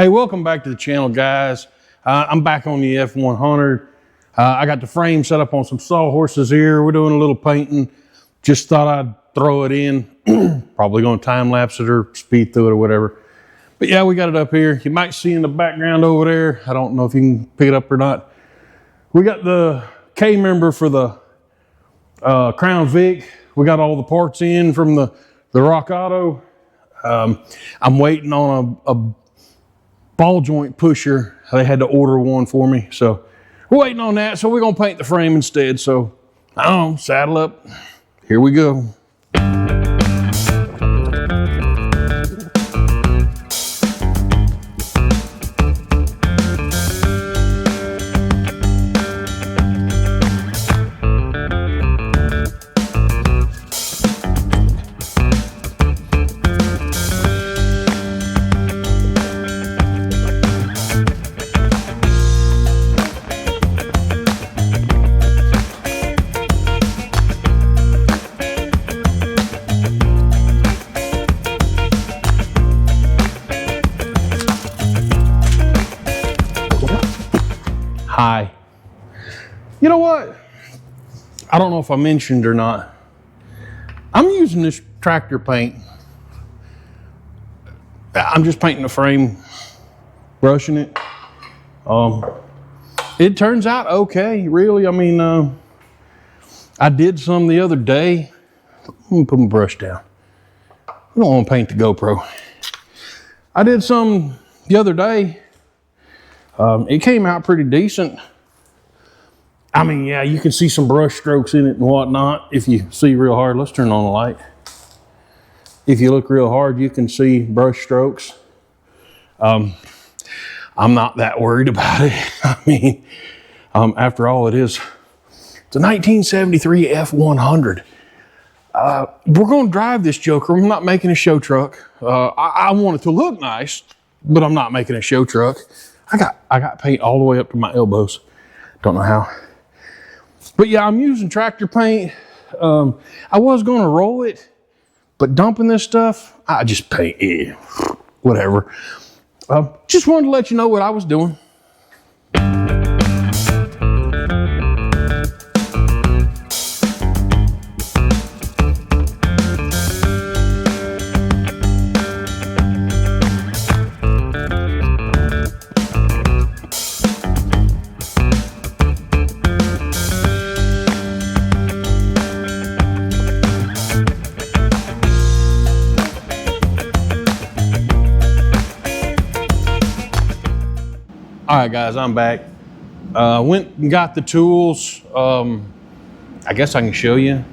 Hey, welcome back to the channel, guys. I'm back on the F100. I got the frame set up on some sawhorses here. We're doing a little painting. Just thought I'd throw it in. Probably going to time lapse it or speed through it or whatever. But yeah, we got it up here. You might see in the background over there. I don't know if you can pick it up or not. We got the K member for the Crown Vic. We got all the parts in from the Rock Auto. I'm waiting on a ball joint pusher. They had to order one for me, so we're waiting on that. So we're gonna paint the frame instead. So I don't know, saddle up. Here we go. Hi. You know what? I don't know if I mentioned or not. I'm using this tractor paint. I'm just painting the frame, brushing it. It turns out okay, really. I mean, I did some the other day. Let me put my brush down. I don't want to paint the GoPro. I did some the other day. It came out pretty decent. I mean, yeah, you can see some brush strokes in it and whatnot if you see real hard. Let's turn on the light. If you look real hard, you can see brush strokes. I'm not that worried about it. I mean, after all, it's a 1973 F100. We're going to drive this joker. I'm not making a show truck. I want it to look nice, but I'm not making a show truck. I got paint all the way up to my elbows. Don't know how. But yeah, I'm using tractor paint. I was going to roll it, but dumping this stuff, I just paint, whatever. Just wanted to let you know what I was doing. All right, guys, I'm back. Went and got the tools. I guess I can show you.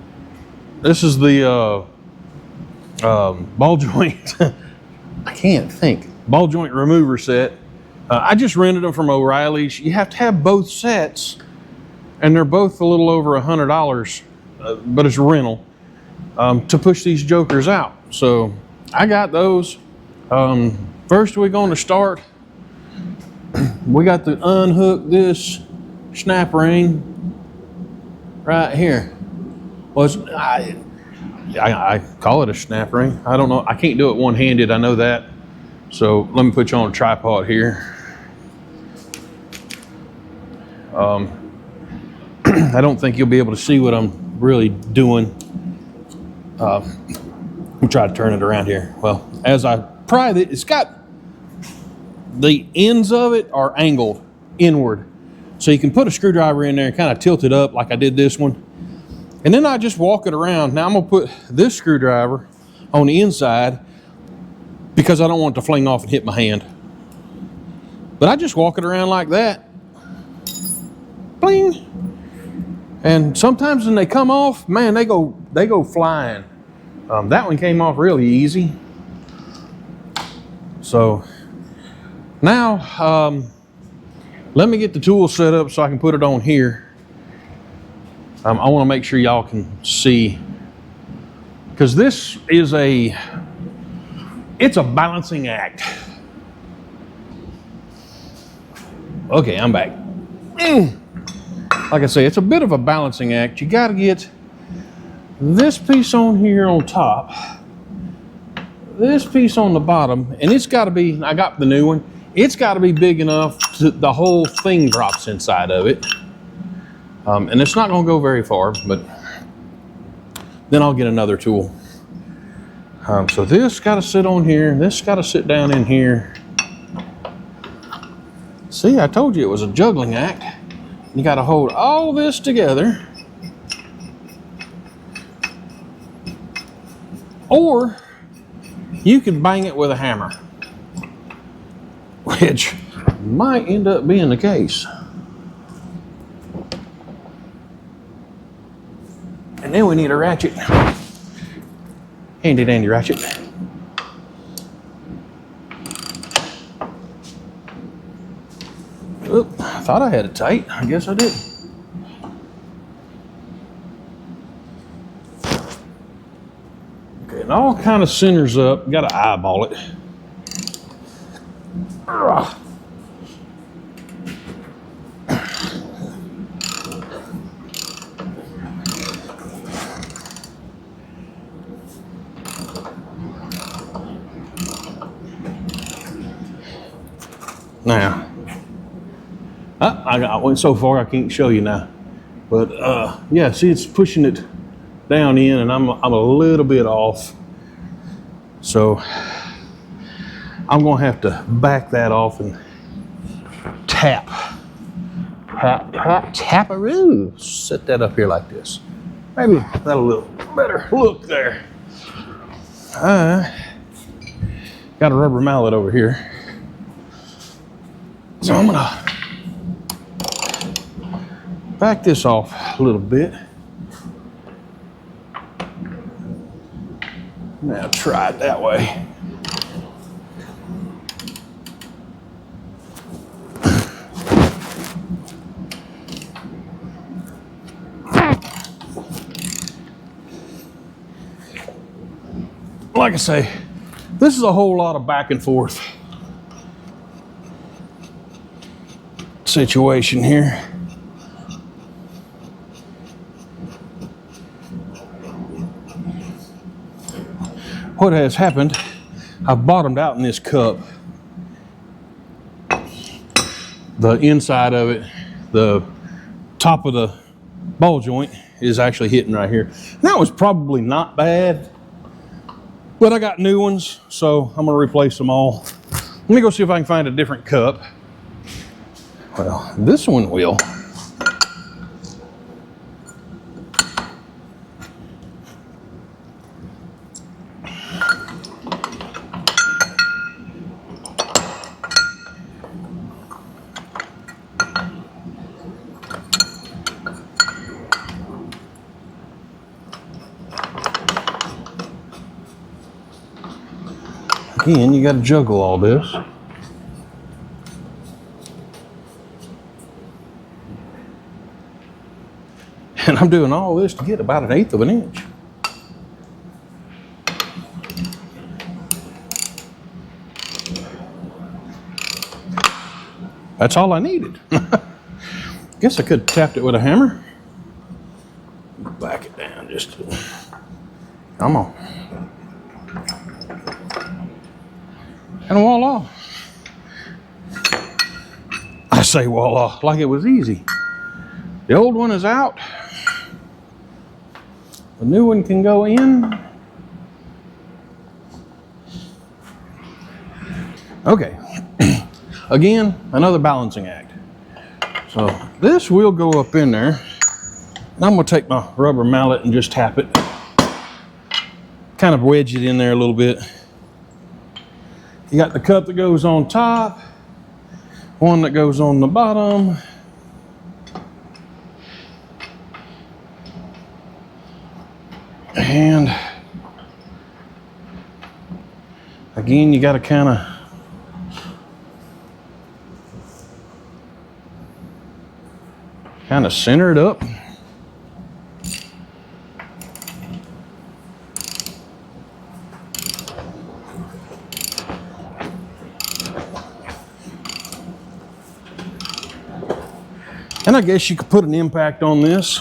This is the ball joint. I can't think. Ball joint remover set. I just rented them from O'Reilly's. You have to have both sets, and they're both a little over $100, but it's a rental to push these jokers out. So I got those. First, we're going to start. We got to unhook this snap ring right here. Well, I call it a snap ring. I don't know. I can't do it one-handed. I know that. So let me put you on a tripod here. I don't think you'll be able to see what I'm really doing. Let me try to turn it around here. Well, as I pry it, it's got the ends of it are angled inward. So you can put a screwdriver in there and kind of tilt it up like I did this one. And then I just walk it around. Now I'm gonna put this screwdriver on the inside because I don't want it to fling off and hit my hand. But I just walk it around like that. Bling. And sometimes when they come off, man, they go flying. That one came off really easy. So now, let me get the tool set up so I can put it on here. I want to make sure y'all can see, because this is it's a balancing act. Okay, I'm back. Like I say, it's a bit of a balancing act. You got to get this piece on here on top, this piece on the bottom, and it's got to be, I got the new one, it's got to be big enough to, the whole thing drops inside of it. And it's not going to go very far, but then I'll get another tool. So this got to sit on here. This got to sit down in here. See, I told you it was a juggling act. You got to hold all this together. Or you could bang it with a hammer, which might end up being the case. And then we need a ratchet. Handy dandy ratchet. Oop, I thought I had it tight. I guess I did. Okay, it all kind of centers up. Got to eyeball it. Now, I went so far I can't show you now, but yeah, see, it's pushing it down in, and I'm a little bit off, so I'm gonna have to back that off and tap-a-roo. Set that up here like this. Maybe that'll look better. Look there. Got a rubber mallet over here. So I'm gonna back this off a little bit. Now try it that way. Like I say, this is a whole lot of back and forth situation here. What has happened, I've bottomed out in this cup. The inside of it, the top of the ball joint is actually hitting right here. That was probably not bad, but I got new ones, so I'm gonna replace them all. Let me go see if I can find a different cup. Well, this one will. Again, you got to juggle all this. And I'm doing all this to get about 1/8 of an inch. That's all I needed. Guess I could have tapped it with a hammer. Back it down just to, come on. And voila. I say voila like it was easy. The old one is out. The new one can go in. Okay. Again, another balancing act. So this will go up in there. And I'm gonna take my rubber mallet and just tap it. Kind of wedge it in there a little bit. You got the cup that goes on top, one that goes on the bottom. And again, you got to kind of center it up. And I guess you could put an impact on this.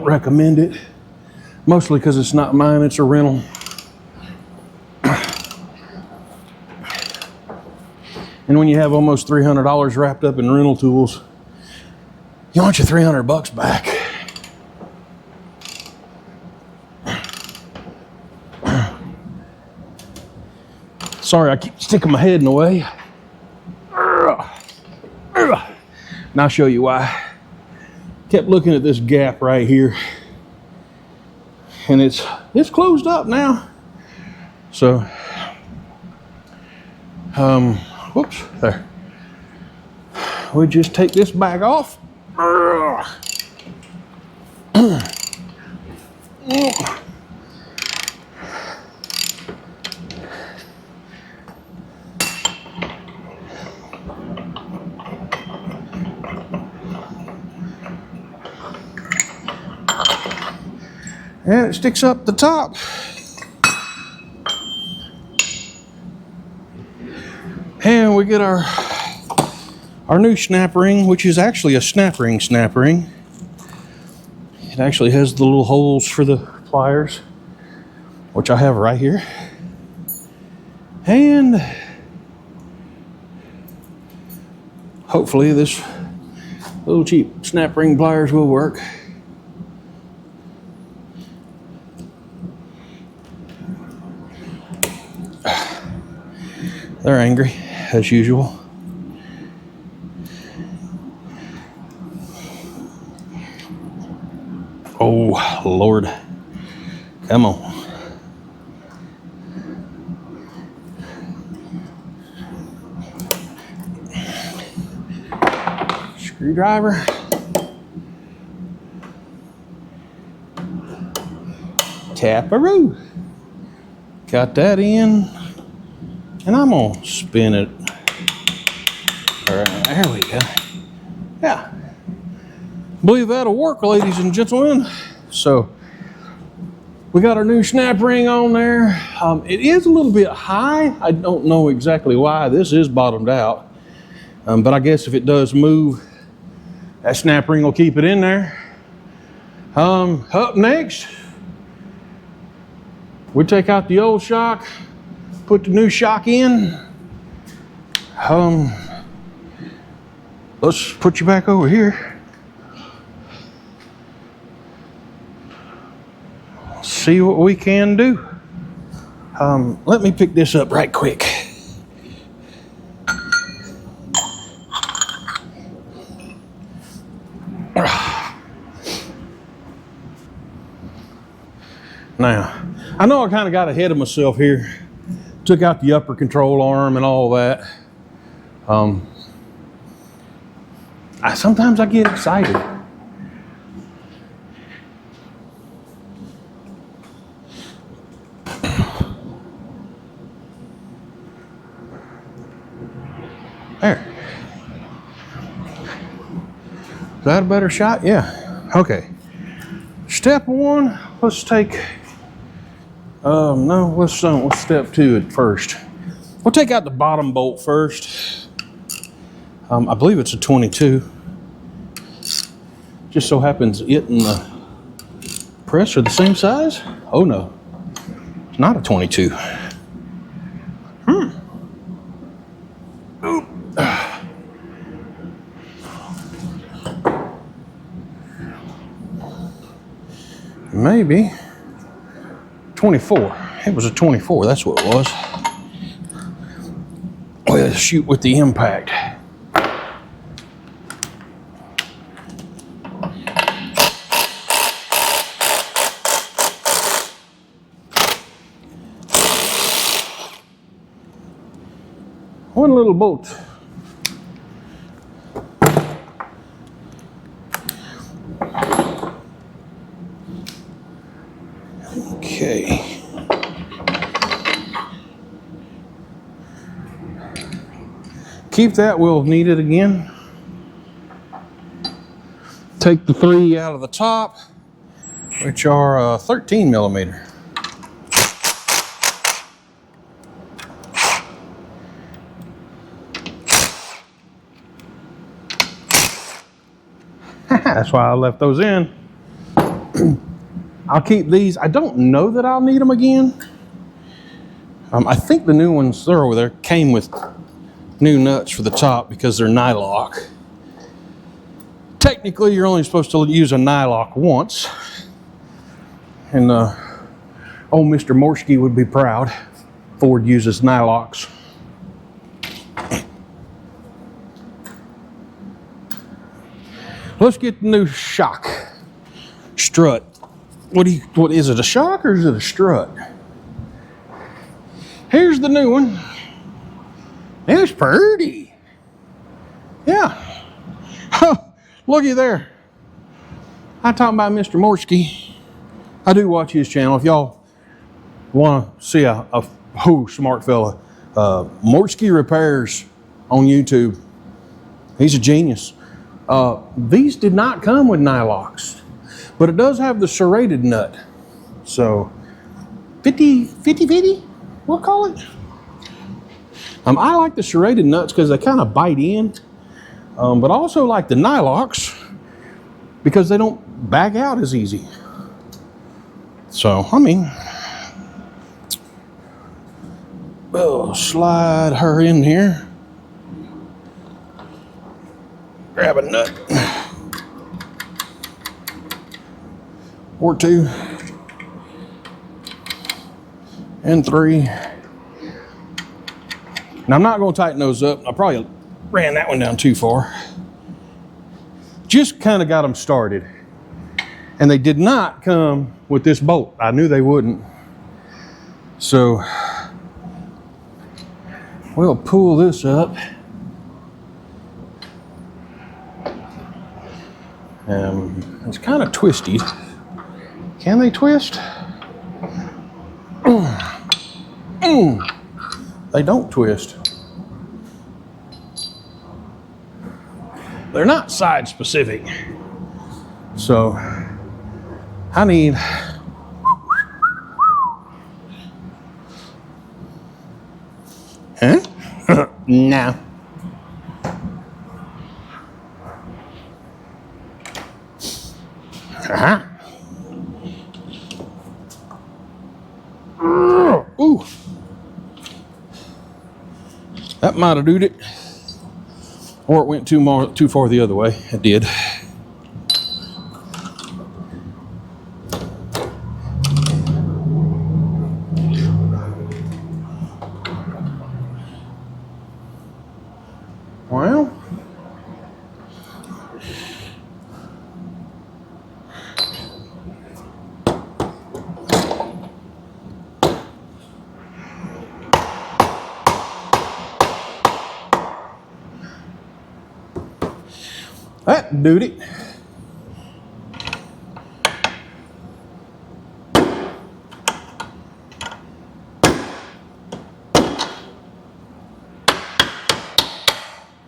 don't recommend it. Mostly because it's not mine, it's a rental. And when you have almost $300 wrapped up in rental tools, you want your $300 back. Sorry, I keep sticking my head in the way. And I'll show you why. Kept looking at this gap right here, and it's closed up now. So, whoops, there. We just take this back off. And it sticks up the top. And we get our new snap ring, which is actually a snap ring. It actually has the little holes for the pliers, which I have right here. And hopefully this little cheap snap ring pliers will work. They're angry, as usual. Oh, Lord. Come on. Screwdriver. Taparoo. Got that in. And I'm gonna spin it. All right, there we go. Yeah. Believe that'll work, ladies and gentlemen. So we got our new snap ring on there. It is a little bit high. I don't know exactly why. This is bottomed out. But I guess if it does move, that snap ring will keep it in there. Up next, we take out the old shock, put the new shock in. Let's put you back over here. See what we can do. Let me pick this up right quick. Now, I know I kind of got ahead of myself here. Took out the upper control arm and all that. Sometimes I get excited. There. Is that a better shot? Yeah. Okay. Step one, let's take, no, let's step two at first. We'll take out the bottom bolt first. I believe it's a 22. Just so happens it and the press are the same size. Oh no, it's not a 22. Maybe 24. It was a 24, that's what it was. We'll shoot with the impact. One little bolt. Okay. Keep that, we'll need it again. Take the 3 out of the top, which are 13 millimeter. That's why I left those in. I'll keep these. I don't know that I'll need them again. I think the new ones, they're over there, came with new nuts for the top because they're Nylock. Technically, you're only supposed to use a Nylock once. And old Mr. Morsky would be proud. Ford uses Nylocks. Let's get the new shock strut. What is it, a shock or is it a strut? Here's the new one. It's pretty. Yeah. Looky there. I'm talking about Mr. Morsky. I do watch his channel. If y'all want to see a smart fella, Morsky Repairs on YouTube. He's a genius. These did not come with Nylocks, but it does have the serrated nut. So 50, we'll call it. I like the serrated nuts because they kind of bite in, but I also like the Nylocks because they don't back out as easy. So, I mean, we'll slide her in here. Grab a nut or two and three. Now I'm not going to tighten those up. I probably ran that one down too far. Just kind of got them started. And they did not come with this bolt. I knew they wouldn't. So we'll pull this up. It's kind of twisty. Can they twist? They don't twist. They're not side specific. So I need no. Ooh. That might have dooed it. Or it went too far the other way. It did. Well, that duty.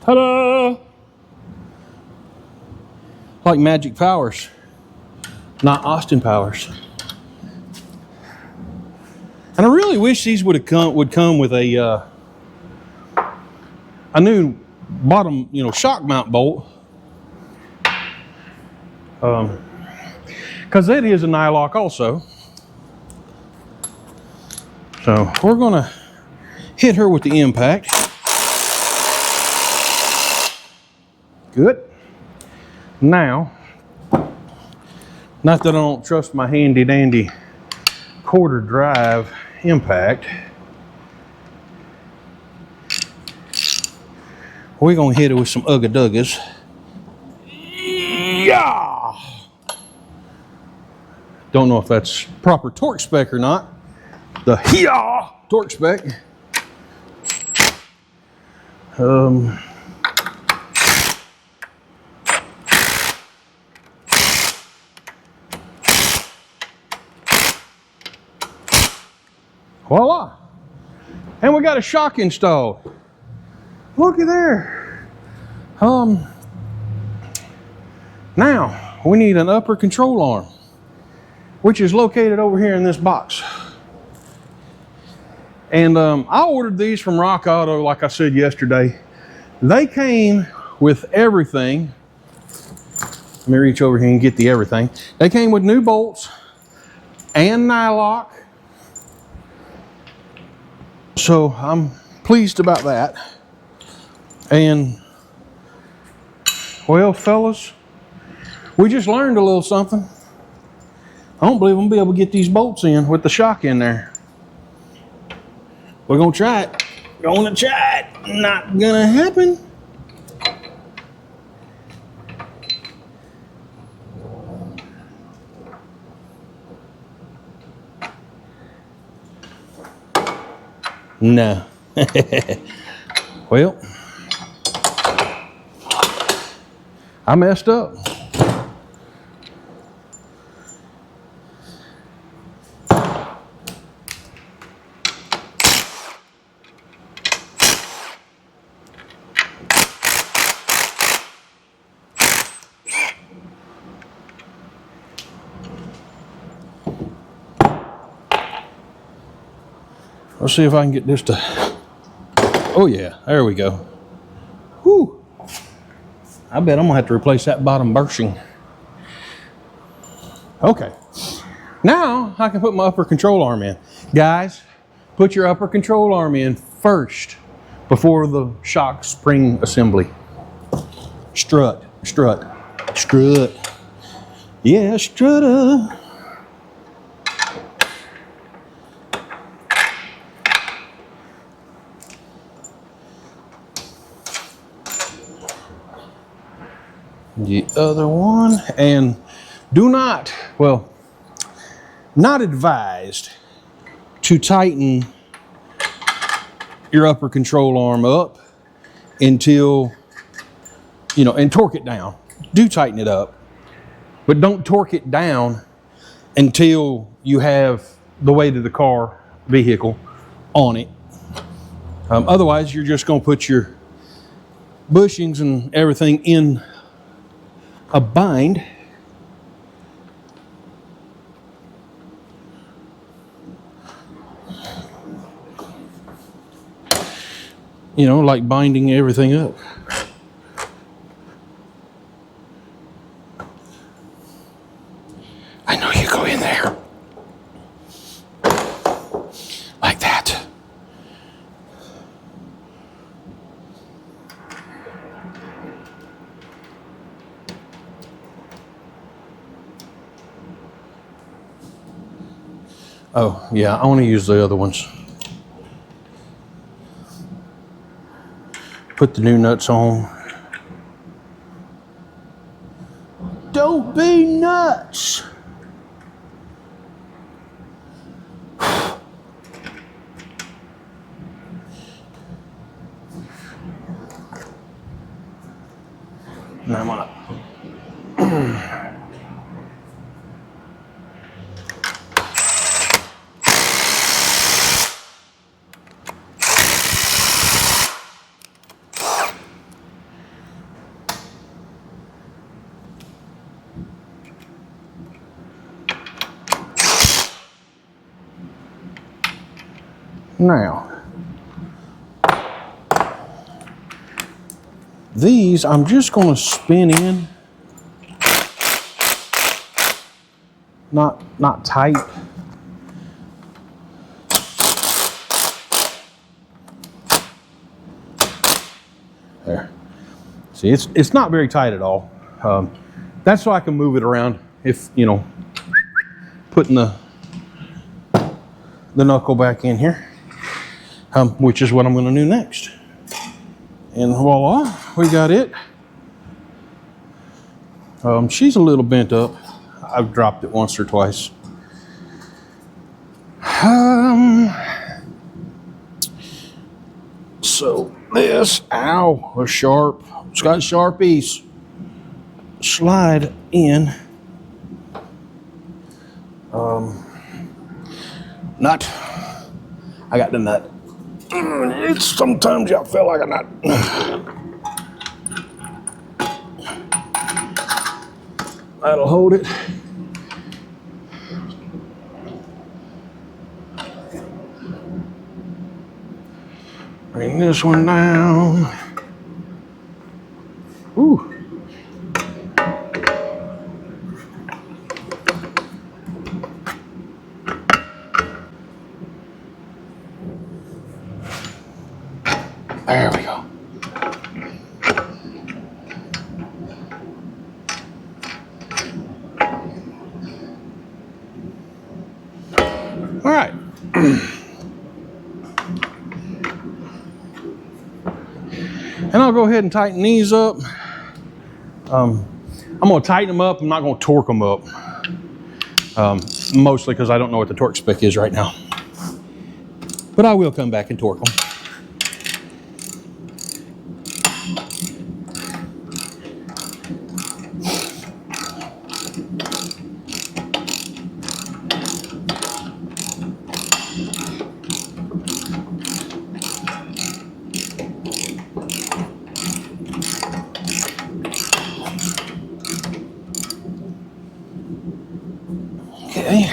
Ta-da! Like Magic Powers, not Austin Powers. And I really wish these would come with a new bottom, shock mount bolt. Because that is a Nylock also. So we're gonna hit her with the impact. Good. Now, not that I don't trust my handy dandy quarter drive impact, we're gonna hit it with some Ugga Duggas. Yeah! Don't know if that's proper torque spec or not. The yeah torque spec. Voila! And we got a shock installed. Looky there. Now we need an upper control arm, which is located over here in this box. And I ordered these from Rock Auto, like I said yesterday. They came with everything Let me reach over here and get the everything. They came with new bolts and nylock. So I'm pleased about that. And well, fellas, we just learned a little something. I don't believe I'm gonna be able to get these bolts in with the shock in there. We're gonna try it. Gonna try it. Not gonna happen. No. Well, I messed up. Let's see if I can get this to, oh yeah, there we go. Whew. I bet I'm gonna have to replace that bottom bushing. Okay, now I can put my upper control arm in. Guys, put your upper control arm in first before the shock spring assembly. Strut, strut, strut. Yeah, strut. The other one, and do not, well, not advised to tighten your upper control arm up until, you know, and torque it down. Do tighten it up, but don't torque it down until you have the weight of the car, vehicle, on it. Otherwise, you're just going to put your bushings and everything in a bind. You know, like binding everything up. I know you go in there. Like that. Oh, yeah, I want to use the other ones. Put the new nuts on. Don't be nuts. Now I'm on. Now, these I'm just going to spin in, not tight. There. See, it's not very tight at all. That's so I can move it around if, you know, putting the knuckle back in here. Which is what I'm going to do next. And voila, we got it. She's a little bent up. I've dropped it once or twice. So this, ow, was sharp. It's got Sharpies. Slide in. Nut. I got the nut. It's sometimes y'all feel like a nut. That'll hold it. Bring this one down. Ooh. And I'll go ahead and tighten these up. I'm gonna tighten them up. I'm not gonna torque them up. Mostly because I don't know what the torque spec is right now. But I will come back and torque them. Okay.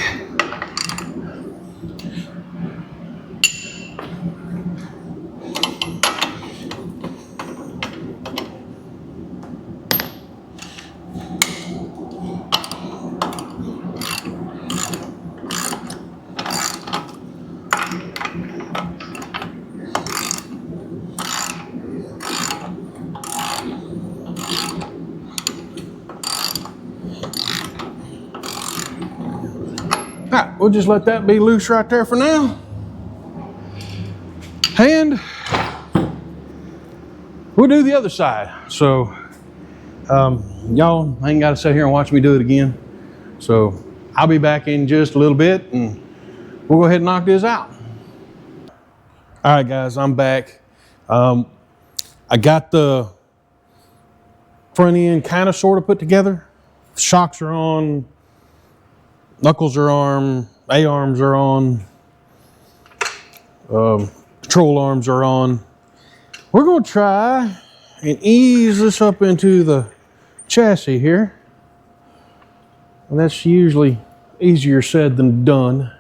All right, we'll just let that be loose right there for now. And we'll do the other side. So y'all ain't got to sit here and watch me do it again. So I'll be back in just a little bit and we'll go ahead and knock this out. All right, guys, I'm back. I got the front end kind of sort of put together. Shocks are on, knuckles are on, A-arms are on, control arms are on. We're going to try and ease this up into the chassis here. And that's usually easier said than done.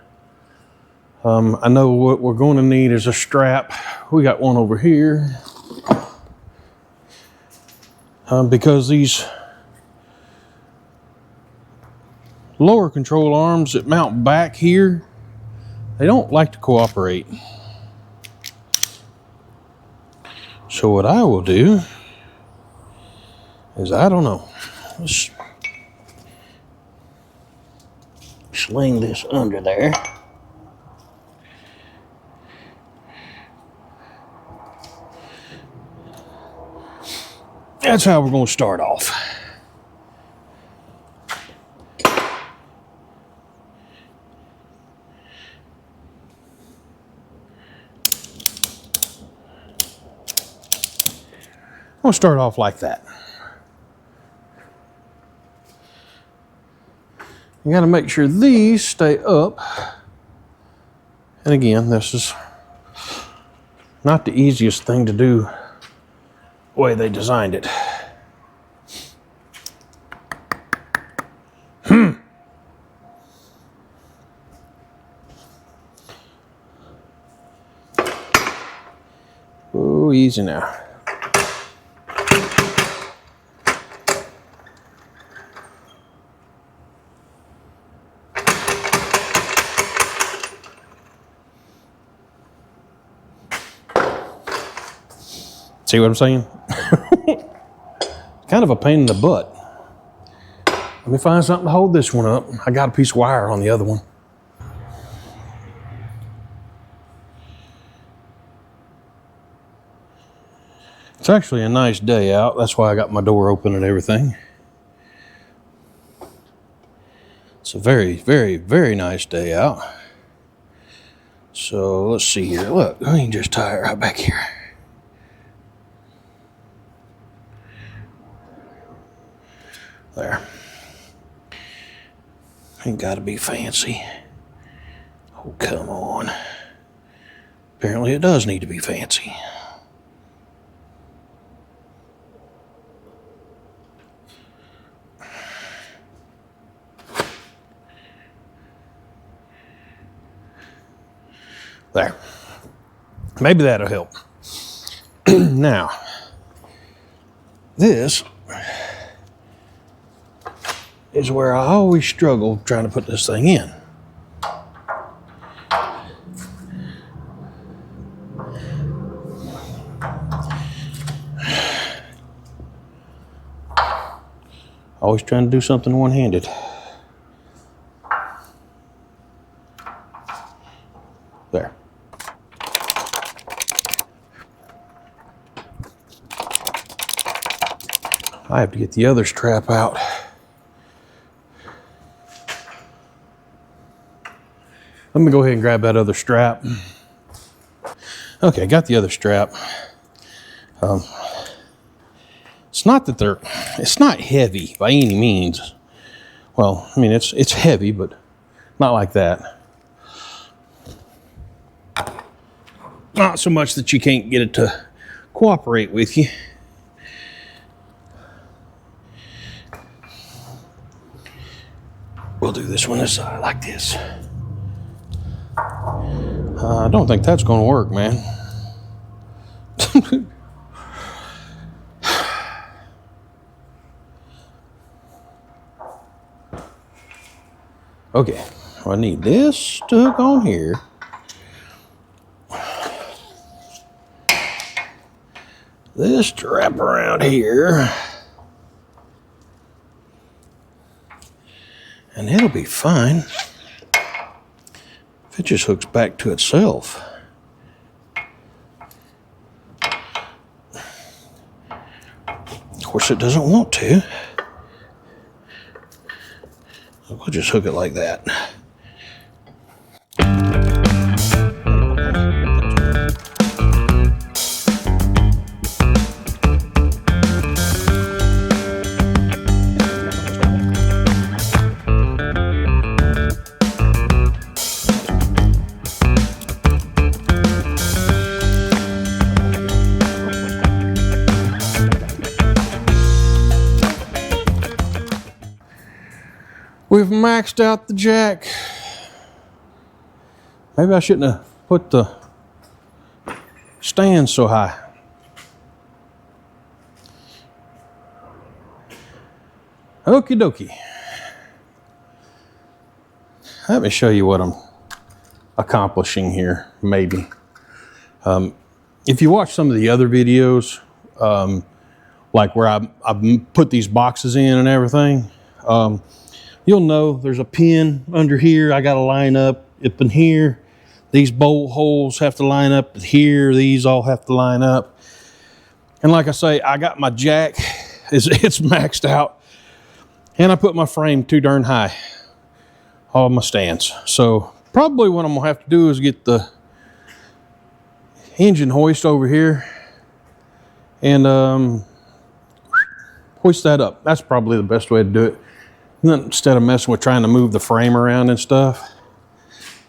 I know what we're going to need is a strap. We got one over here. Because these lower control arms that mount back here, they don't like to cooperate. So what I will do is, I don't know, let's sling this under there. That's how we're going to start off. I'm going to start off like that. You got to make sure these stay up. And again, this is not the easiest thing to do the way they designed it. Oh, easy now. See what I'm saying? Kind of a pain in the butt. Let me find something to hold this one up. I got a piece of wire on the other one. It's actually a nice day out. That's why I got my door open and everything. It's a very, very, very nice day out. So let's see here. Look, I can just tie it right back here. There. Ain't gotta be fancy. Oh, come on. Apparently it does need to be fancy. There. Maybe that'll help. Now, this is where I always struggle trying to put this thing in. Always trying to do something one-handed. There. I have to get the other strap out. Let me go ahead and grab that other strap. Okay, got the other strap. It's not that it's not heavy by any means. Well, I mean, it's heavy, but not like that. Not so much that you can't get it to cooperate with you. We'll do this one this side like this. I don't think that's going to work, man. Okay, I need this to hook on here. This to wrap around here. And it'll be fine if it just hooks back to itself. Of course, it doesn't want to. We'll just hook it like that. We've maxed out the jack. Maybe I shouldn't have put the stand so high. Okie dokie. Let me show you what I'm accomplishing here, maybe. If you watch some of the other videos, like where I've put these boxes in and everything, you'll know there's a pin under here. I got to line up up in here. These bolt holes have to line up here. These all have to line up. And like I say, I got my jack, it's maxed out. And I put my frame too darn high, all my stands. So probably what I'm gonna have to do is get the engine hoist over here and hoist that up. That's probably the best way to do it. Instead of messing with trying to move the frame around and stuff,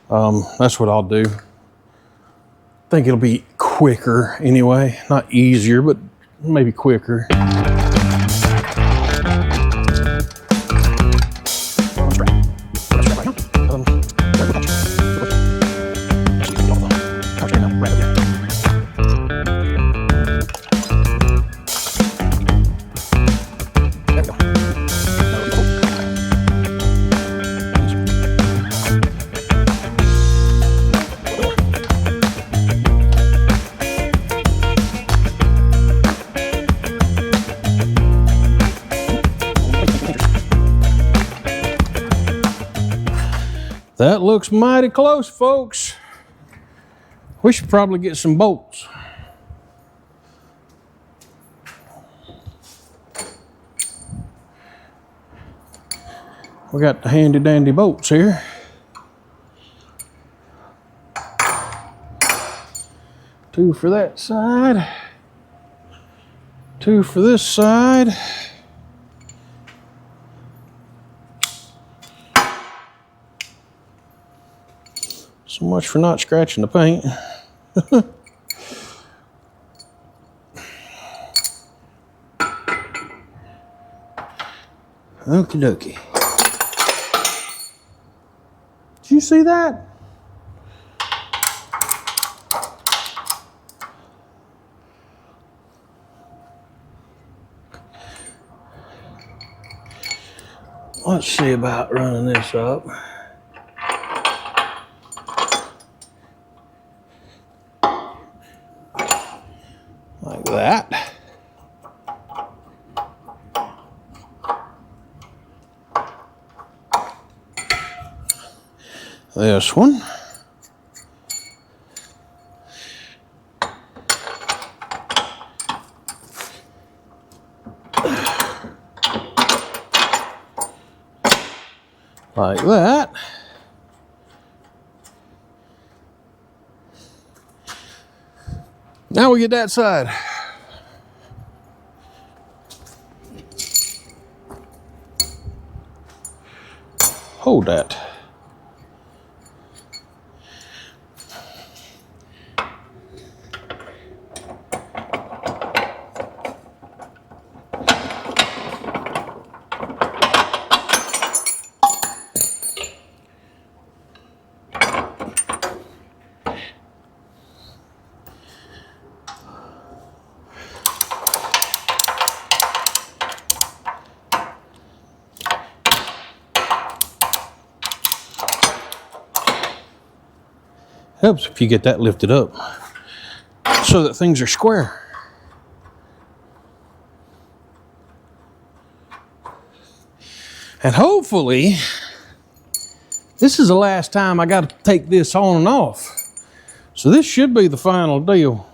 that's what I'll do. I think it'll be quicker anyway. Not easier, but maybe quicker. That looks mighty close, folks. We should probably get some bolts. We got the handy dandy bolts here. Two for that side. Two for this side. So much for not scratching the paint. Okie dokie. Did you see that? Let's see about running this up. Like that. This one. Like that. Now we get that side. Hold that. Helps if you get that lifted up so that things are square. And hopefully, this is the last time I got to take this on and off. So this should be the final deal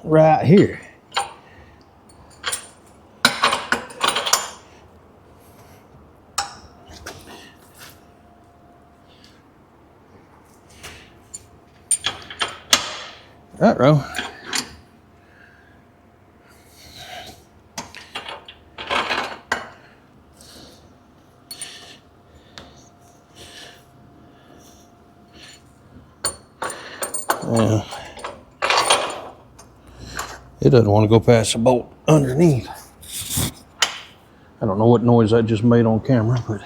right here. That row. Yeah. It doesn't want to go past the bolt underneath. I don't know what noise that just made on camera, but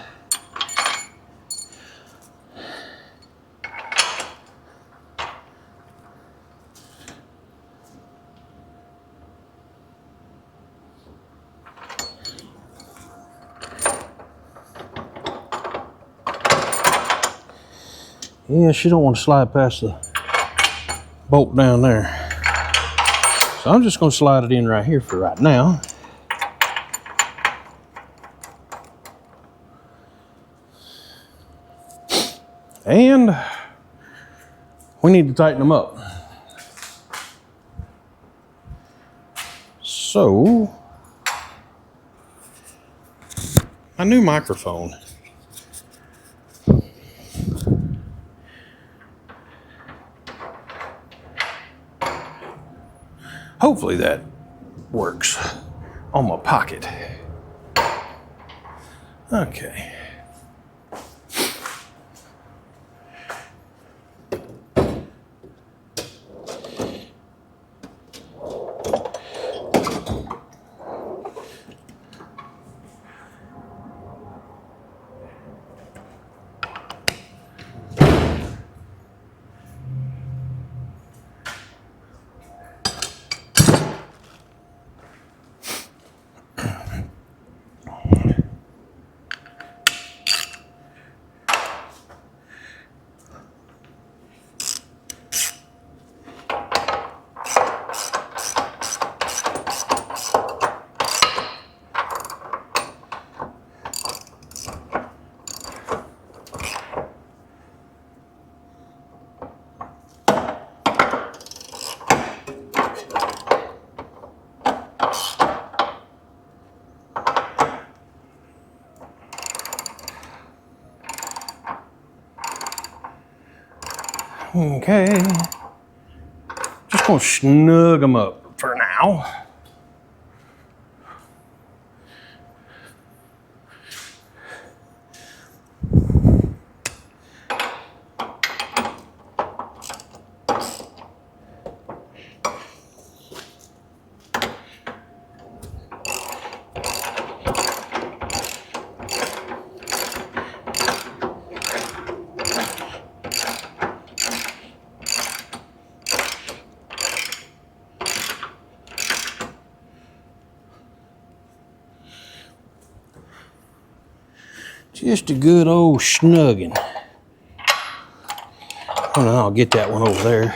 yeah, she don't want to slide past the bolt down there. So I'm just going to slide it in right here for right now. And we need to tighten them up. So, my new microphone. Hopefully that works on my pocket. Okay. Okay, just gonna snug them up for now. Just a good old snugging. Oh, no, I'll get that one over there.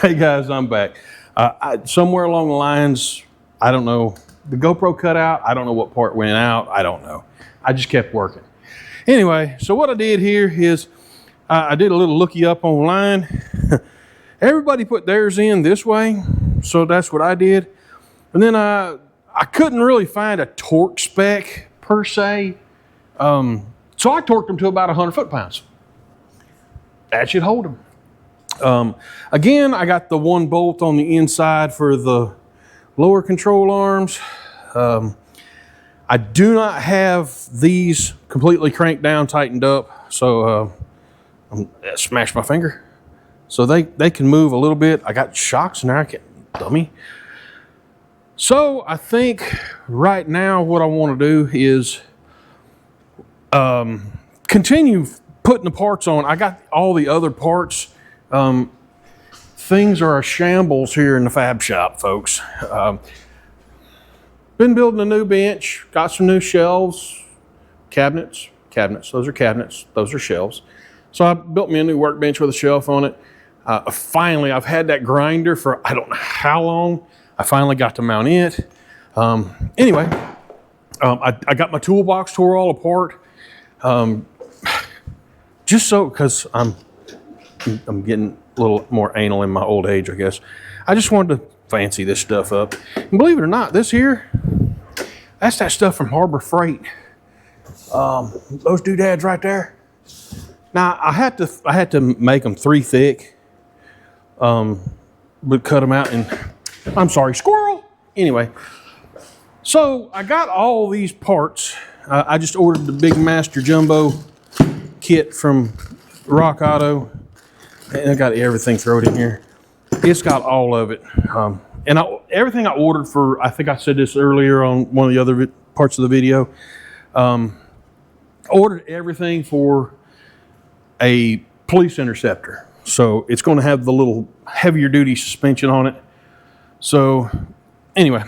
Hey guys, I'm back. Somewhere along the lines, I don't know the GoPro cut out. I don't know what part went out. I don't know. I just kept working. Anyway, so what I did here is I did a little looky up online. Everybody put theirs in this way, so that's what I did. And then I couldn't really find a torque spec per se, so I torqued them to about 100 foot-pounds. That should hold them. Again, I got the one bolt on the inside for the lower control arms. I do not have these completely cranked down, tightened up, so I smashed my finger. So they can move a little bit. I got shocks in there, I can't, dummy. So I think right now what I want to do is continue putting the parts on. I got all the other parts. Things are a shambles here in the fab shop, folks. Been building a new bench, got some new shelves, cabinets, those are cabinets, those are shelves. So I built me a new workbench with a shelf on it. Finally, I've had that grinder for I don't know how long. I finally got to mount it. Anyway, I got my toolbox tore all apart. Just so, because I'm getting a little more anal in my old age, I guess. I just wanted to fancy this stuff up. And believe it or not, this here, that's that stuff from Harbor Freight. Those doodads right there. Now I had to make them 3 thick, but cut them out and I'm sorry, squirrel. Anyway, so I got all these parts. I just ordered the Big Master Jumbo kit from Rock Auto, and I got everything thrown in here. It's got all of it, and everything I ordered for. I think I said this earlier on one of the other parts of the video. Ordered everything for a police interceptor, so it's going to have the little heavier duty suspension on it. So anyway,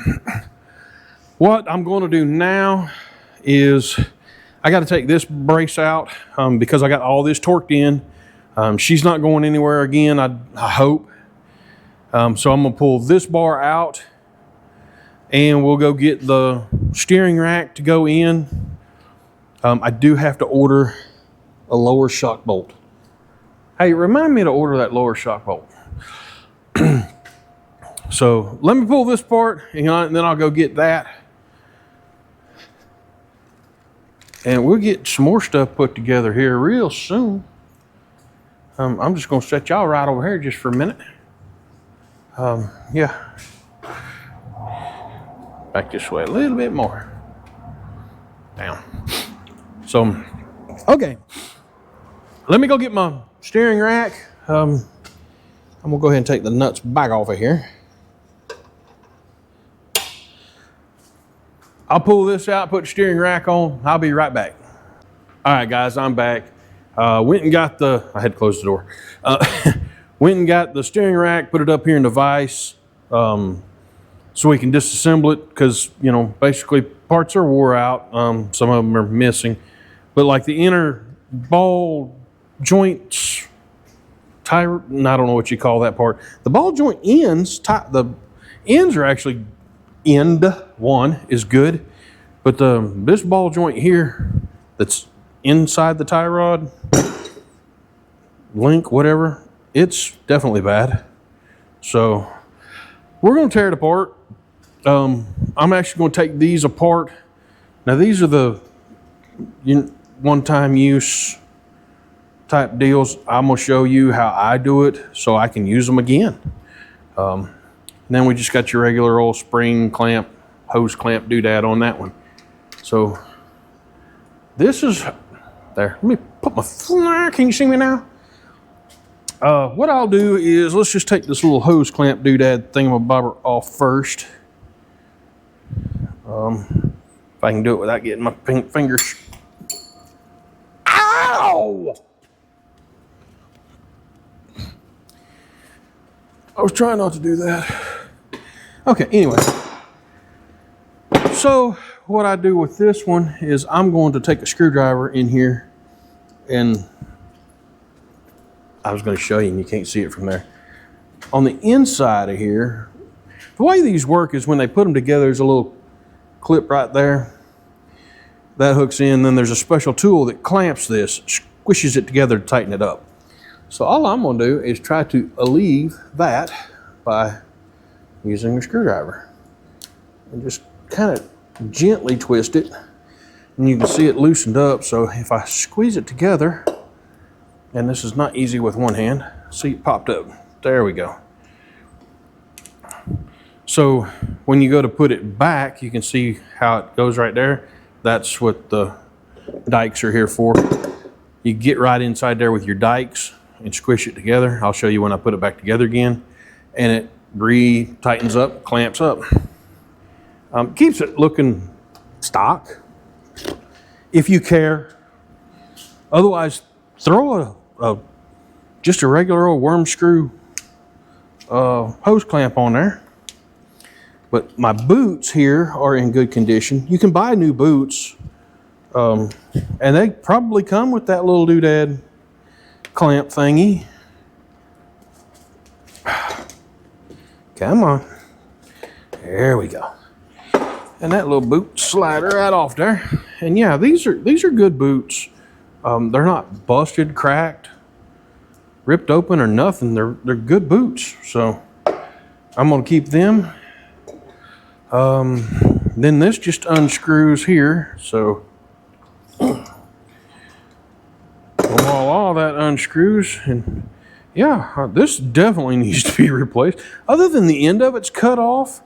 what I'm going to do now is I got to take this brace out because I got all this torqued in. She's not going anywhere again, I hope. So I'm going to pull this bar out and we'll go get the steering rack to go in. I do have to order a lower shock bolt. Hey, remind me to order that lower shock bolt. So let me pull this part and then I'll go get that. And we'll get some more stuff put together here real soon. I'm just going to set y'all right over here just for a minute. Yeah. Back this way a little bit more. Down. So, okay. Let me go get my steering rack. I'm going to go ahead and take the nuts back off of here. I'll pull this out, put the steering rack on. I'll be right back. All right, guys, I'm back. Went and got I had to close the door. Went and got the steering rack, put it up here in the vise so we can disassemble it because, you know, basically parts are wore out. Some of them are missing. But like the inner ball joints, I don't know what you call that part. The ball joint ends, the ends are actually, end one is good, but this ball joint here that's inside the tie rod, link, whatever, it's definitely bad. So we're going to tear it apart. I'm actually going to take these apart. Now these are the one-time use type deals. I'm going to show you how I do it so I can use them again. And then we just got your regular old spring clamp, hose clamp doodad on that one. So this is there. Let me put my, can you see me now? What I'll do is let's just take this little hose clamp doodad thingamabobber off first. If I can do it without getting my fingers. Ow! I was trying not to do that. Okay, anyway. So what I do with this one is I'm going to take a screwdriver in here, and I was going to show you and you can't see it from there. On the inside of here, the way these work is when they put them together, there's a little clip right there. That hooks in. Then there's a special tool that clamps this, squishes it together to tighten it up. So all I'm going to do is try to alleviate that by using a screwdriver. And just kind of gently twist it. And you can see it loosened up. So if I squeeze it together, and this is not easy with one hand, see it popped up. There we go. So when you go to put it back, you can see how it goes right there. That's what the dikes are here for. You get right inside there with your dikes and squish it together. I'll show you when I put it back together again. And it re-tightens up, clamps up. Keeps it looking stock, if you care. Otherwise, throw just a regular old worm screw hose clamp on there. But my boots here are in good condition. You can buy new boots, and they probably come with that little doodad clamp thingy. Come on. There we go. And that little boot slider right off there. And yeah, these are good boots. They're not busted, cracked, ripped open or nothing. They're good boots. So I'm gonna keep them. Then this just unscrews here. So while all that unscrews, and yeah, this definitely needs to be replaced. Other than the end of it's cut off,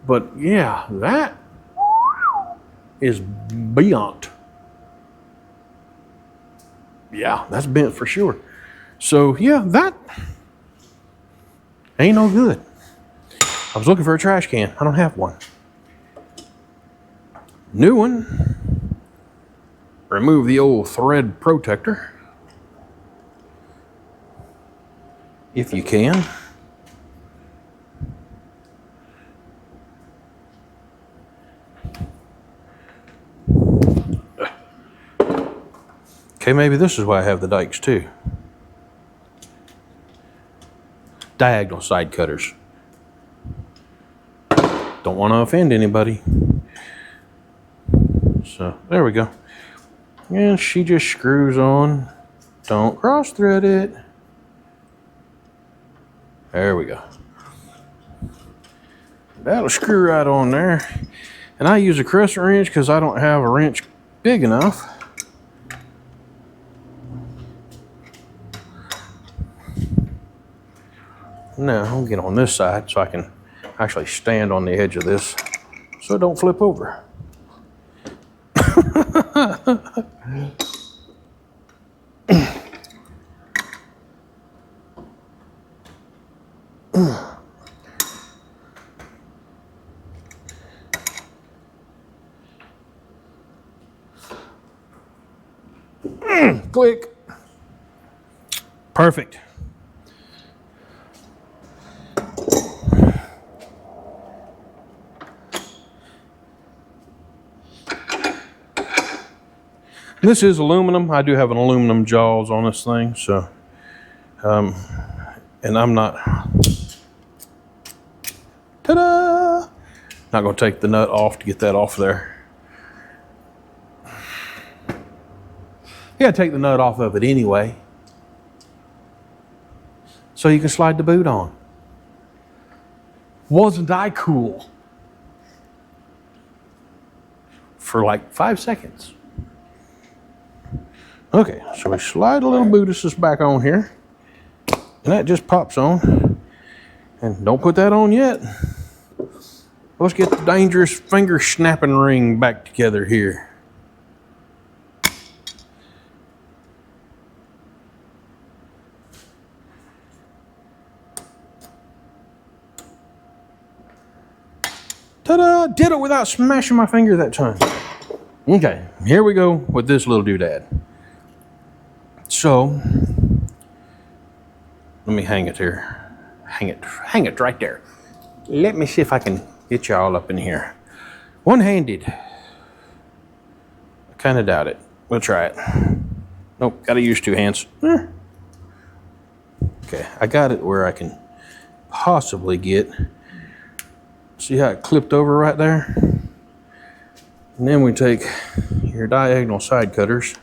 but yeah, that is beyond. Yeah, that's bent for sure. So yeah, that ain't no good. I was looking for a trash can. I don't have one. New one. Remove the old thread protector, if you can. Okay, maybe this is why I have the dikes too. Diagonal side cutters. Don't want to offend anybody. So there we go. And she just screws on. Don't cross thread it. There we go. That'll screw right on there. And I use a crescent wrench because I don't have a wrench big enough. Now I'll get on this side so I can actually stand on the edge of this so it don't flip over. Click. Perfect. This is aluminum. I do have an aluminum jaws on this thing, so, and I'm not, ta-da! Not gonna take the nut off to get that off there. You gotta take the nut off of it anyway, so you can slide the boot on. Wasn't I cool? For like 5 seconds. Okay, so we slide a little boot assist back on here, and that just pops on. And don't put that on yet. Let's get the dangerous finger snapping ring back together here. Ta-da! Did it without smashing my finger that time. Okay, here we go with this little doodad. So, let me hang it here. Hang it right there. Let me see if I can get you all up in here. One-handed. I kind of doubt it. We'll try it. Nope, gotta use 2 hands. Okay, I got it where I can possibly get See how it clipped over right there? And then we take your diagonal side cutters,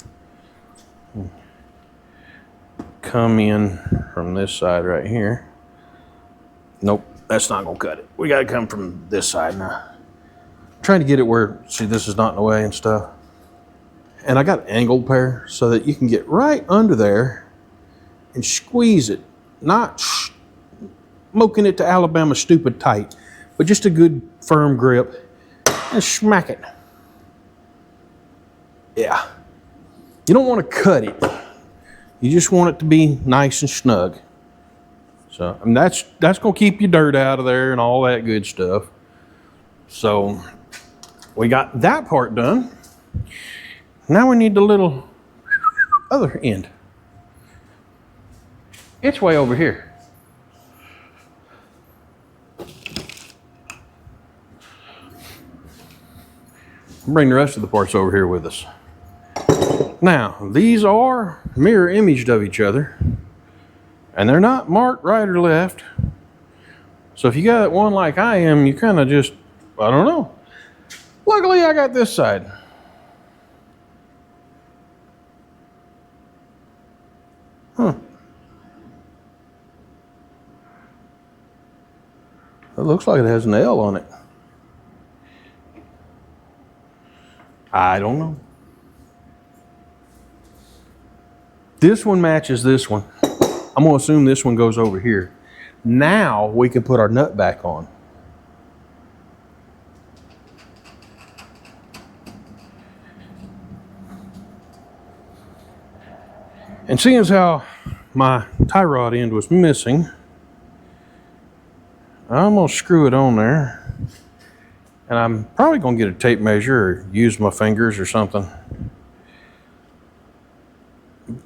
come in from this side right here. Nope, that's not gonna cut it. We gotta come from this side now. I'm trying to get it where, see, this is not in the way and stuff. And I got an angled pair so that you can get right under there and squeeze it. Not smoking it to Alabama stupid tight, but just a good firm grip and smack it. Yeah. You don't want to cut it. You just want it to be nice and snug. So, I mean, that's going to keep your dirt out of there and all that good stuff. So, we got that part done. Now we need the little other end. It's way over here. Bring the rest of the parts over here with us. Now, these are mirror imaged of each other, and they're not marked right or left. So if you got one like I am, you kind of just, I don't know. Luckily, I got this side. Huh. It looks like it has an L on it. I don't know. This one matches this one. I'm going to assume this one goes over here. Now we can put our nut back on. And seeing as how my tie rod end was missing, I'm going to screw it on there. And I'm probably going to get a tape measure or use my fingers or something.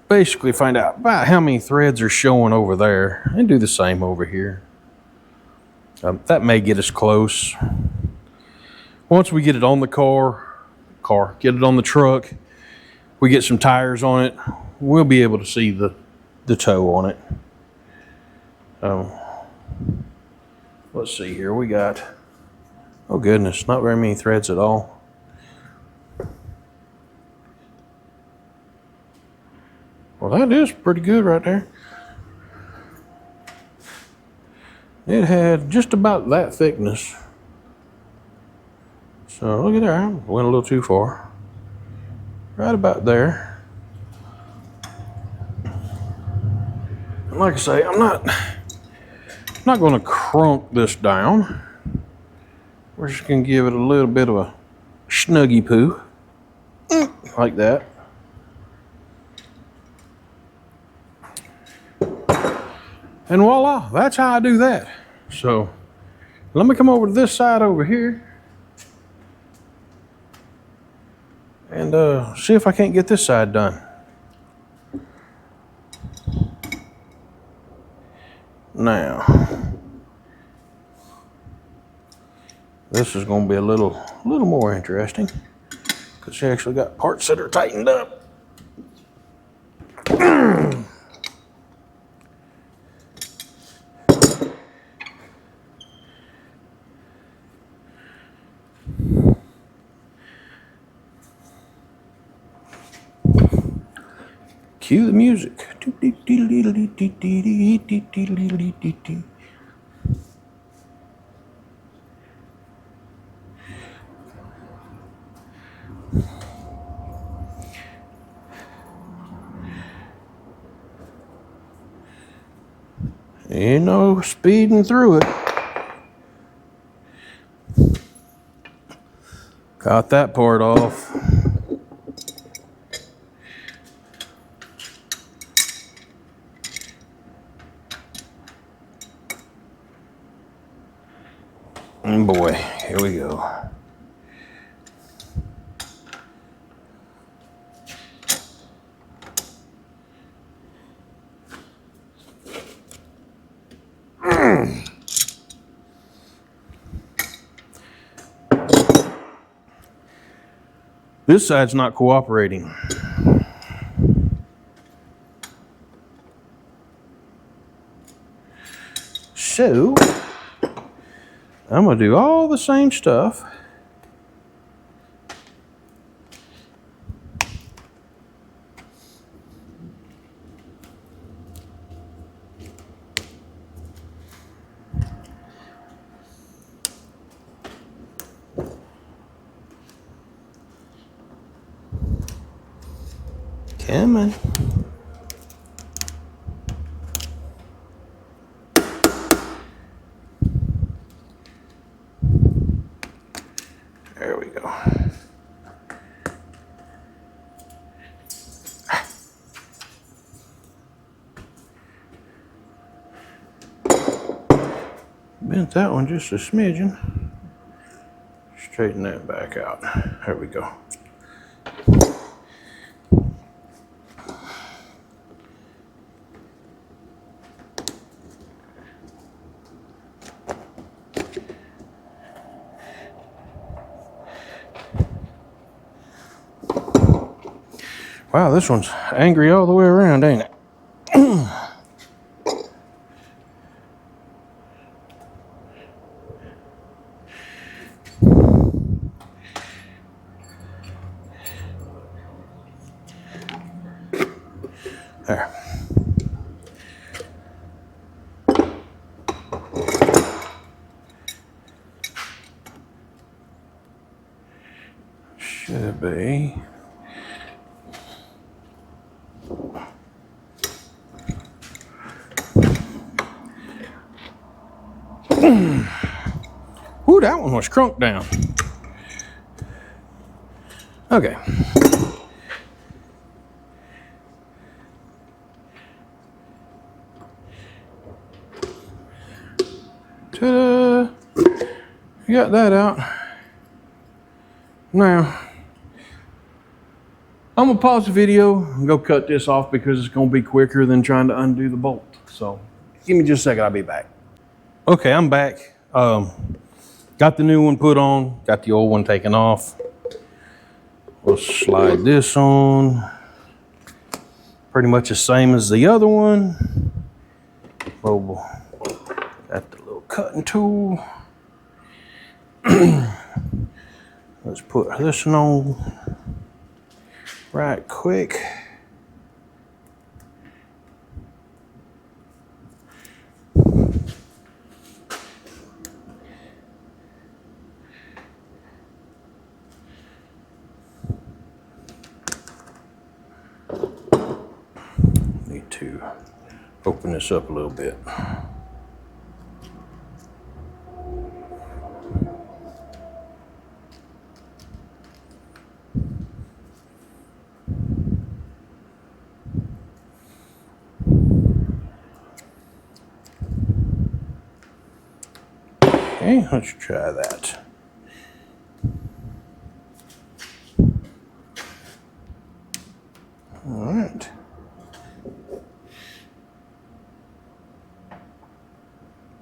Basically find out about how many threads are showing over there and do the same over here. That may get us close. Once we get it on the get it on the truck, we get some tires on it, we'll be able to see the toe on it. Let's see here, we got, oh goodness, not very many threads at all. Well, that is pretty good right there. It had just about that thickness. So look at there, I went a little too far. Right about there. And like I say, I'm not going to crunk this down. We're just going to give it a little bit of a snuggy poo. Like that. And voila, that's how I do that. So let me come over to this side over here and see if I can't get this side done. Now, this is going to be a little more interesting because she actually got parts that are tightened up. Cue the music. Ain't no speeding through it. Got that part off. And boy, here we go. This side's not cooperating. So, I'm gonna do all the same stuff. Come on. There we go. Bent that one just a smidgen. Straighten that back out. There we go. Wow, this one's angry all the way around, ain't it? There. Should be. Ooh, that one was crunked down. Okay. Ta-da! You got that out. Now, I'm gonna pause the video and go cut this off because it's gonna be quicker than trying to undo the bolt. So, give me just a second, I'll be back. Okay, I'm back. Got the new one put on, got the old one taken off. We'll slide this on. Pretty much the same as the other one. Well, got the little cutting tool. Let's put this one on right quick. Need to open this up a little bit. Okay, let's try that. All right.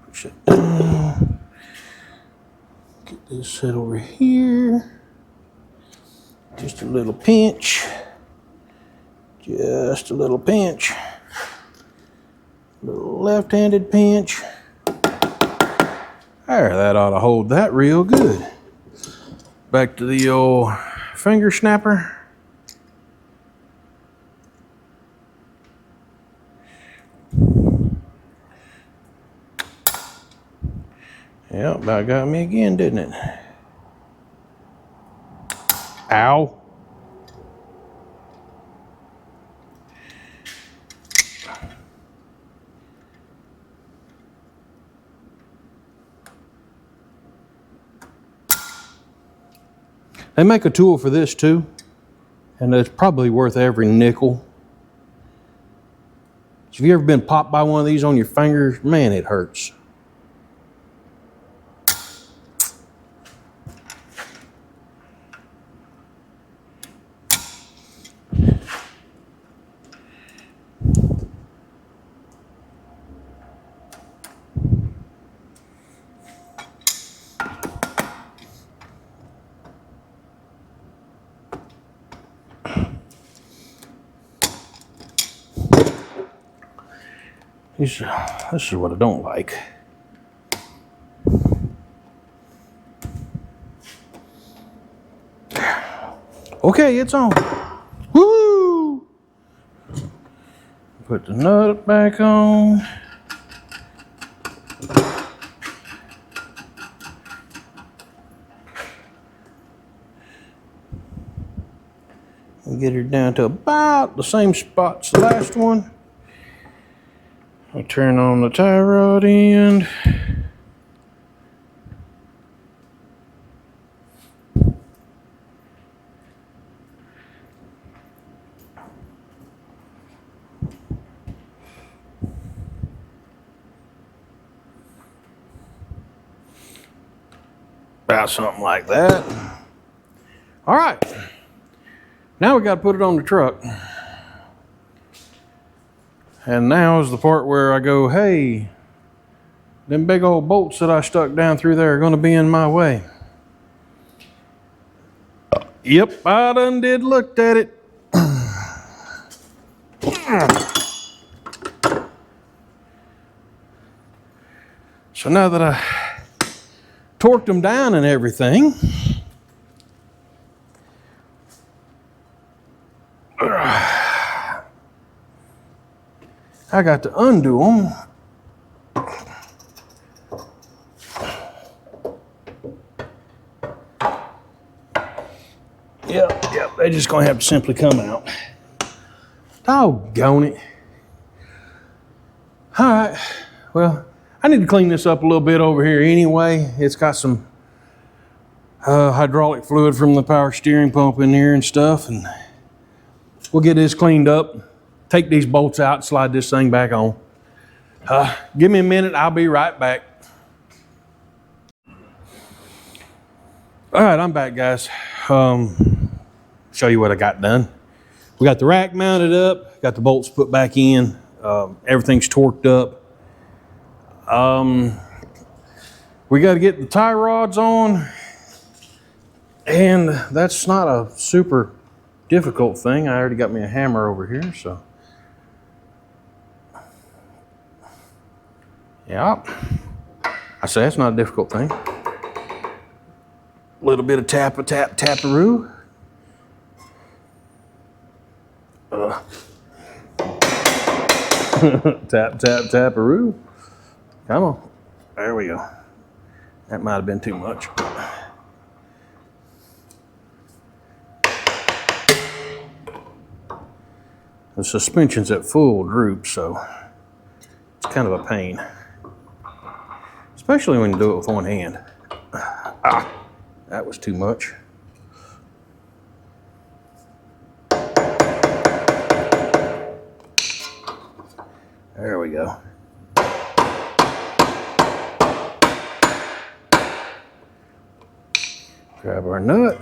Push it down. Get this set over here. Just a little pinch. Just a little pinch. A little left-handed pinch. There, that ought to hold that real good. Back to the old finger snapper. Yeah, about got me again, didn't it? Ow. They make a tool for this too, and it's probably worth every nickel. So if you ever been popped by one of these on your fingers, man, it hurts. This is what I don't like. Okay, it's on. Woo! Put the nut back on. We'll get her down to about the same spot as the last one. I'll turn on the tie rod end. About something like that. All right. Now we got to put it on the truck. And now is the part where I go, hey, them big old bolts that I stuck down through there are going to be in my way. Yep, I done did looked at it. So now that I torqued them down and everything, I got to undo them. Yep, they're just gonna have to simply come out. Doggone it. All right, well, I need to clean this up a little bit over here anyway. It's got some hydraulic fluid from the power steering pump in here and stuff, and we'll get this cleaned up, take these bolts out, slide this thing back on. Give me a minute, I'll be right back. All right, I'm back, guys. Show you what I got done. We got the rack mounted up, got the bolts put back in, everything's torqued up. We got to get the tie rods on, and that's not a super difficult thing. I already got me a hammer over here, so. Yeah, I say that's not a difficult thing. A little bit of taparoo. Taparoo. Come on. There we go. That might have been too much. The suspension's at full droop, so it's kind of a pain. Especially when you do it with one hand. That was too much. There we go. Grab our nut.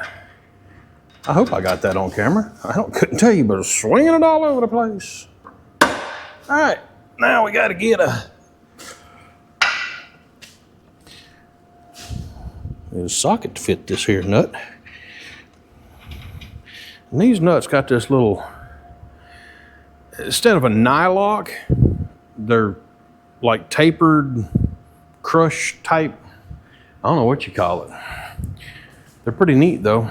I hope I got that on camera. Couldn't tell you, but I was swinging it all over the place. All right, now we got to get a socket to fit this here nut. And these nuts got this little, instead of a nylock, they're like tapered, crush type. I don't know what you call it. They're pretty neat though.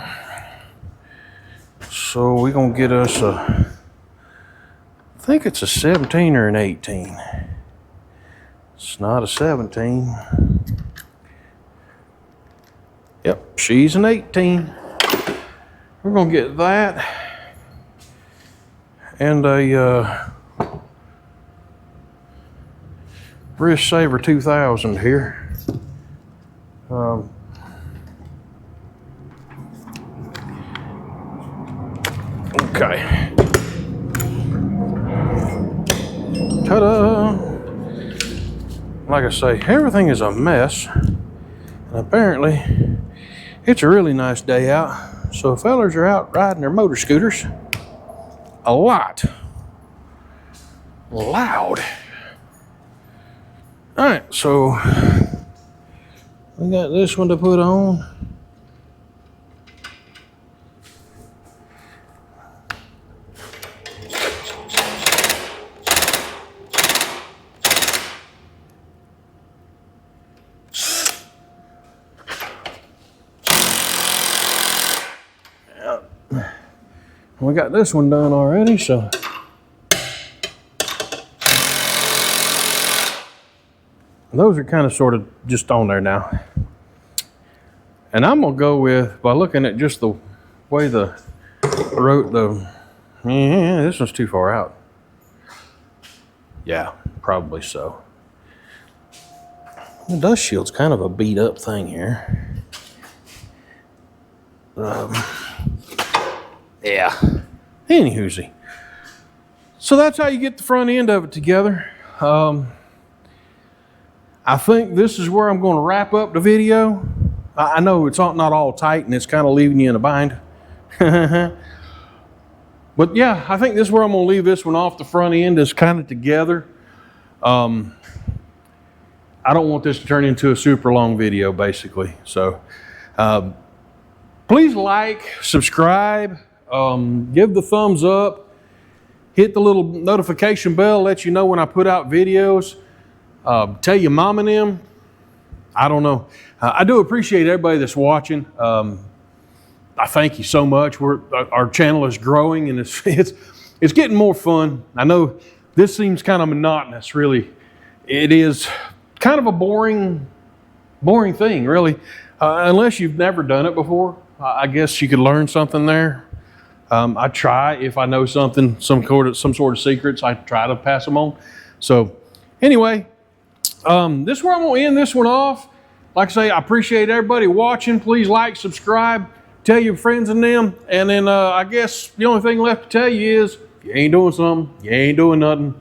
So we're gonna get us I think it's a 17 or an 18. It's not a 17. Yep, she's an 18. We're gonna get that and a Wrist Saver 2000 here. Okay. Ta-da! Like I say, everything is a mess. And apparently, it's a really nice day out. So fellers are out riding their motor scooters a lot. Loud. All right, so we got this one to put on. We got this one done already, so. Those are kind of sort of just on there now. And I'm gonna go with, by looking at just the way the yeah, this one's too far out. Yeah, probably so. The dust shield's kind of a beat up thing here. Yeah, anywhoozy. So that's how you get the front end of it together. I think this is where I'm going to wrap up the video. I know it's not all tight and it's kind of leaving you in a bind. But yeah, I think this is where I'm going to leave this one off. The front end is kind of together. I don't want this to turn into a super long video, basically. So please like, subscribe, give the thumbs up, hit the little notification bell, let you know when I put out videos. Tell your mom and them. I don't know. I do appreciate everybody that's watching. I thank you so much. Our channel is growing and it's getting more fun. I know this seems kind of monotonous, really. It is kind of a boring thing, really. Unless you've never done it before, I guess you could learn something there. I try, if I know something, some sort of secrets, I try to pass them on. So anyway, this is where I'm going to end this one off. Like I say, I appreciate everybody watching. Please like, subscribe, tell your friends and them. And then I guess the only thing left to tell you is, if you ain't doing something, you ain't doing nothing.